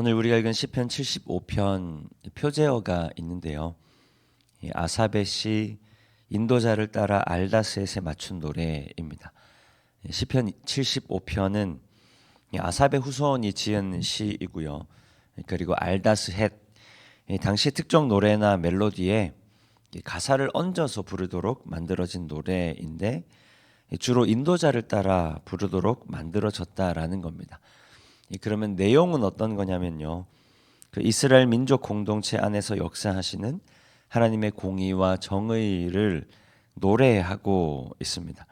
오늘 우리가 읽은 시편 75편 표제어가 있는데요. 이 아사벳이 인도자를 따라 알다스헷에 맞춘 노래입니다. 시편 75편은 아사벳 후손이 지은 시이고요. 그리고 알다스헷, 당시 특정 노래나 멜로디에 가사를 얹어서 부르도록 만들어진 노래인데 주로 인도자를 따라 부르도록 만들어졌다라는 겁니다. 그러면 내용은 어떤 거냐면요. 그 이스라엘 민족 공동체 안에서 역사하시는 하나님의 공의와 정의를 노래하고 있습니다.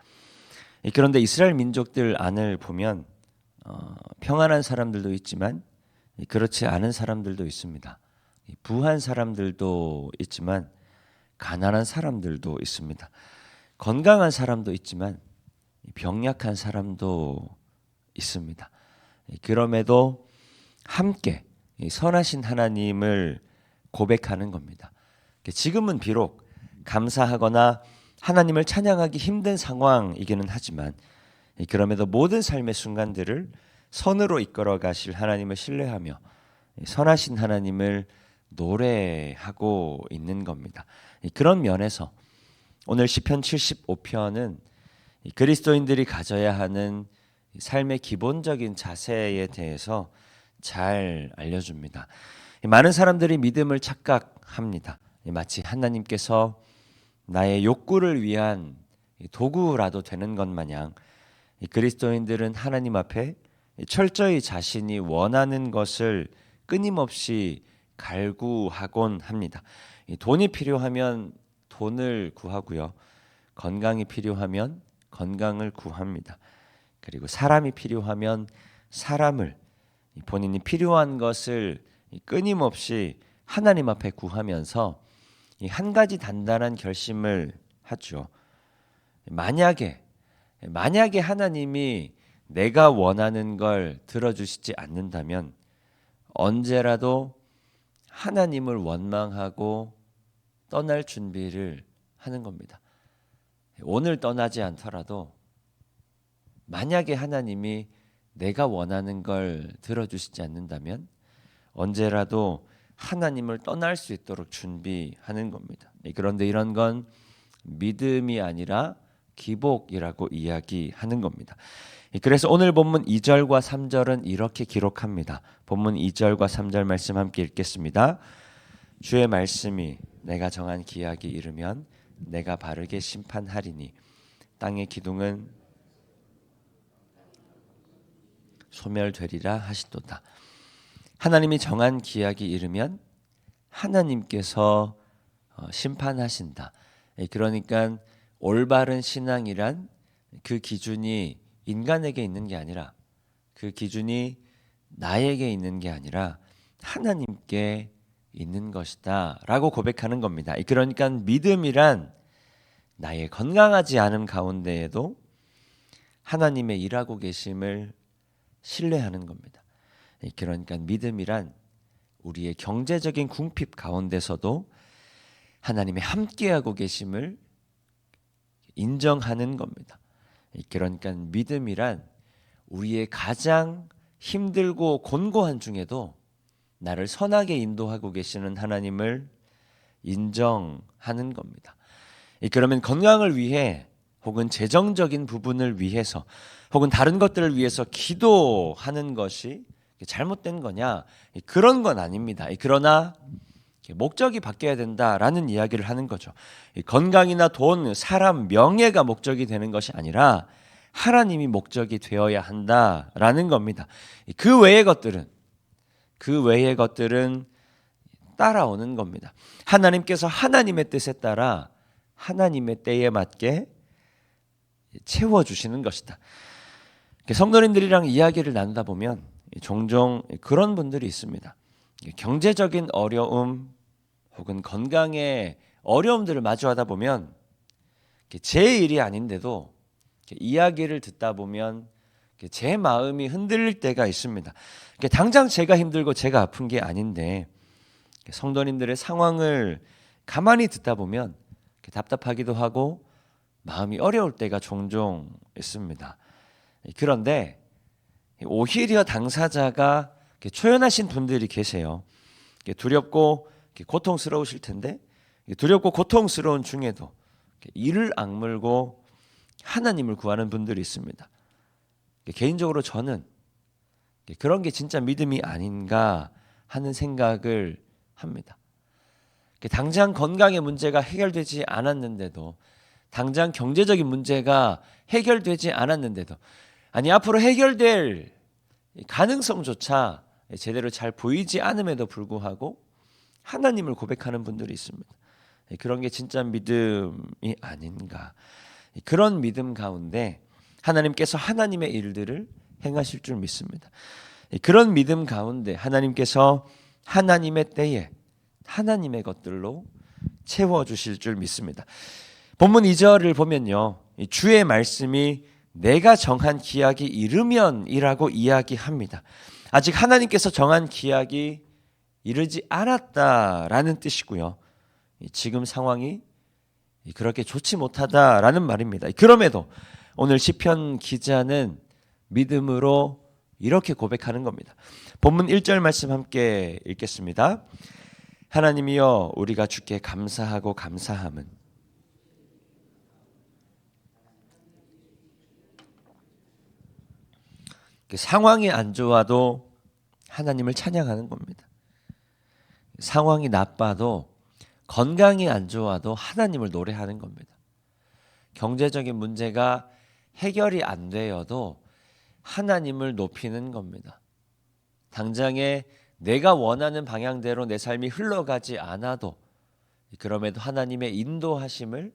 그런데 이스라엘 민족들 안을 보면 평안한 사람들도 있지만 그렇지 않은 사람들도 있습니다. 부한 사람들도 있지만 가난한 사람들도 있습니다. 건강한 사람도 있지만 병약한 사람도 있습니다. 그럼에도 함께 선하신 하나님을 고백하는 겁니다. 지금은 비록 감사하거나 하나님을 찬양하기 힘든 상황이기는 하지만 그럼에도 모든 삶의 순간들을 선으로 이끌어 가실 하나님을 신뢰하며 선하신 하나님을 노래하고 있는 겁니다. 그런 면에서 오늘 시편 75편은 그리스도인들이 가져야 하는 삶의 기본적인 자세에 대해서 잘 알려줍니다. 많은 사람들이 믿음을 착각합니다. 마치 하나님께서 나의 욕구를 위한 도구라도 되는 것 마냥 그리스도인들은 하나님 앞에 철저히 자신이 원하는 것을 끊임없이 갈구하곤 합니다. 돈이 필요하면 돈을 구하고요. 건강이 필요하면 건강을 구합니다. 그리고 사람이 필요하면 사람을, 본인이 필요한 것을 끊임없이 하나님 앞에 구하면서 한 가지 단단한 결심을 하죠. 만약에 하나님이 내가 원하는 걸 들어주시지 않는다면 언제라도 하나님을 원망하고 떠날 준비를 하는 겁니다. 오늘 떠나지 않더라도 만약에 하나님이 내가 원하는 걸 들어주시지 않는다면 언제라도 하나님을 떠날 수 있도록 준비하는 겁니다. 그런데 이런 건 믿음이 아니라 기복이라고 이야기하는 겁니다. 그래서 오늘 본문 2절과 3절은 이렇게 기록합니다. 본문 2절과 3절 말씀 함께 읽겠습니다. 주의 말씀이 내가 정한 기약이 이르면 내가 바르게 심판하리니 땅의 기둥은 소멸되리라 하시도다. 하나님이 정한 기약이 이르면 하나님께서 심판하신다. 그러니까 올바른 신앙이란 그 기준이 인간에게 있는 게 아니라 그 기준이 나에게 있는 게 아니라 하나님께 있는 것이다 라고 고백하는 겁니다. 그러니까 믿음이란 나의 건강하지 않은 가운데에도 하나님의 일하고 계심을 신뢰하는 겁니다. 그러니까 믿음이란 우리의 경제적인 궁핍 가운데서도 하나님의 함께하고 계심을 인정하는 겁니다. 그러니까 믿음이란 우리의 가장 힘들고 곤고한 중에도 나를 선하게 인도하고 계시는 하나님을 인정하는 겁니다. 그러면 건강을 위해 혹은 재정적인 부분을 위해서 혹은 다른 것들을 위해서 기도하는 것이 잘못된 거냐? 그런 건 아닙니다. 그러나 목적이 바뀌어야 된다라는 이야기를 하는 거죠. 건강이나 돈, 사람, 명예가 목적이 되는 것이 아니라 하나님이 목적이 되어야 한다라는 겁니다. 그 외의 것들은 따라오는 겁니다. 하나님께서 하나님의 뜻에 따라 하나님의 때에 맞게 채워주시는 것이다. 성도님들이랑 이야기를 나누다 보면 종종 그런 분들이 있습니다. 경제적인 어려움 혹은 건강의 어려움들을 마주하다 보면 제 일이 아닌데도 이야기를 듣다 보면 제 마음이 흔들릴 때가 있습니다. 당장 제가 힘들고 제가 아픈 게 아닌데 성도님들의 상황을 가만히 듣다 보면 답답하기도 하고 마음이 어려울 때가 종종 있습니다. 그런데 오히려 당사자가 초연하신 분들이 계세요. 두렵고 고통스러우실 텐데 두렵고 고통스러운 중에도 이를 악물고 하나님을 구하는 분들이 있습니다. 개인적으로 저는 그런 게 진짜 믿음이 아닌가 하는 생각을 합니다. 당장 건강의 문제가 해결되지 않았는데도, 당장 경제적인 문제가 해결되지 않았는데도, 아니 앞으로 해결될 가능성조차 제대로 잘 보이지 않음에도 불구하고 하나님을 고백하는 분들이 있습니다. 그런 게 진짜 믿음이 아닌가. 그런 믿음 가운데 하나님께서 하나님의 일들을 행하실 줄 믿습니다. 그런 믿음 가운데 하나님께서 하나님의 때에 하나님의 것들로 채워주실 줄 믿습니다. 본문 2절을 보면요, 주의 말씀이 내가 정한 기약이 이르면이라고 이야기합니다. 아직 하나님께서 정한 기약이 이르지 않았다라는 뜻이고요, 지금 상황이 그렇게 좋지 못하다라는 말입니다. 그럼에도 오늘 시편 기자는 믿음으로 이렇게 고백하는 겁니다. 본문 1절 말씀 함께 읽겠습니다. 하나님이여 우리가 주께 감사하고 감사함은 상황이 안 좋아도 하나님을 찬양하는 겁니다. 상황이 나빠도, 건강이 안 좋아도 하나님을 노래하는 겁니다. 경제적인 문제가 해결이 안 되어도 하나님을 높이는 겁니다. 당장에 내가 원하는 방향대로 내 삶이 흘러가지 않아도 그럼에도 하나님의 인도하심을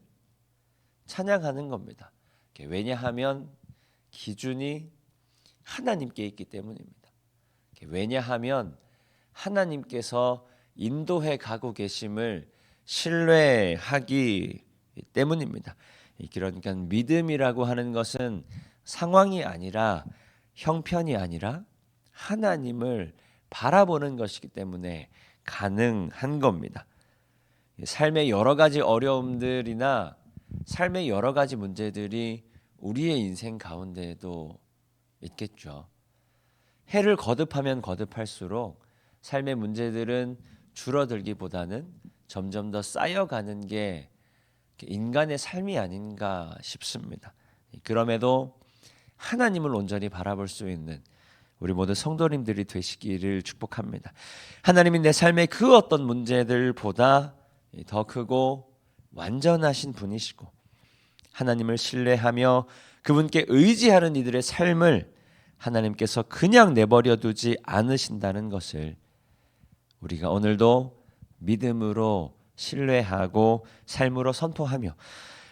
찬양하는 겁니다. 왜냐하면 기준이 하나님께 있기 때문입니다. 왜냐하면 하나님께서 인도해 가고 계심을 신뢰하기 때문입니다. 그러니까 믿음이라고 하는 것은 상황이 아니라, 형편이 아니라 하나님을 바라보는 것이기 때문에 가능한 겁니다. 삶의 여러 가지 어려움들이나 삶의 여러 가지 문제들이 우리의 인생 가운데에도 있겠죠. 해를 거듭하면 거듭할수록 삶의 문제들은 줄어들기보다는 점점 더 쌓여가는 게 인간의 삶이 아닌가 싶습니다. 그럼에도 하나님을 온전히 바라볼 수 있는 우리 모든 성도님들이 되시기를 축복합니다. 하나님이 내 삶의 그 어떤 문제들보다 더 크고 완전하신 분이시고, 하나님을 신뢰하며 그분께 의지하는 이들의 삶을 하나님께서 그냥 내버려 두지 않으신다는 것을 우리가 오늘도 믿음으로 신뢰하고 삶으로 선포하며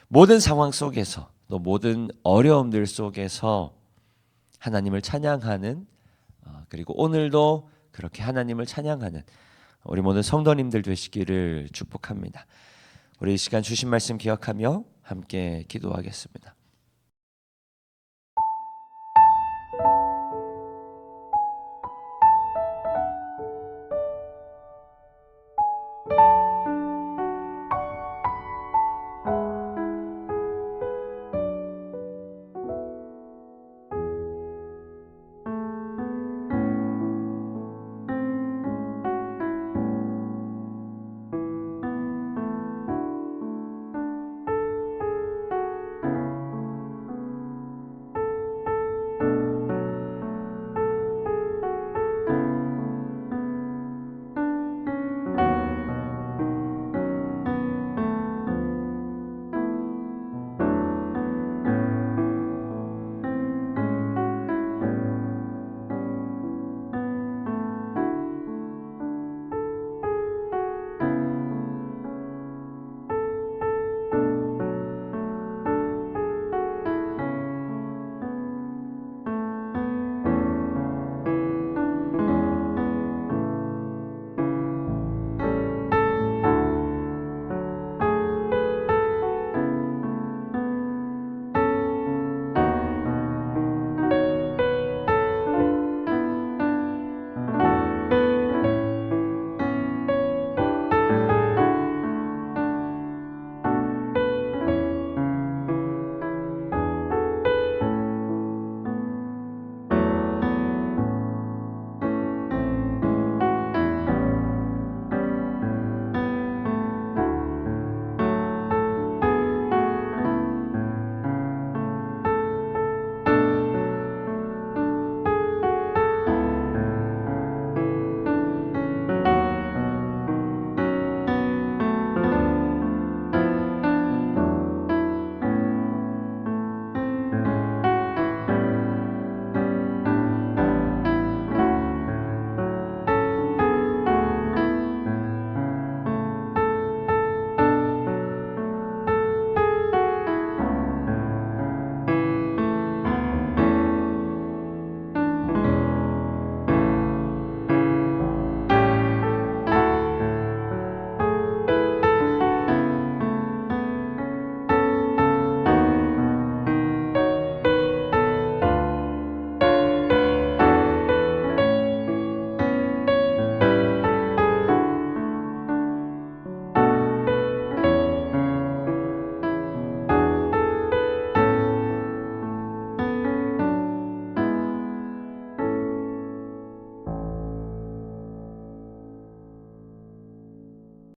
모든 상황 속에서, 또 모든 어려움들 속에서 하나님을 찬양하는, 그리고 오늘도 그렇게 하나님을 찬양하는 우리 모든 성도님들 되시기를 축복합니다. 우리 이 시간 주신 말씀 기억하며 함께 기도하겠습니다.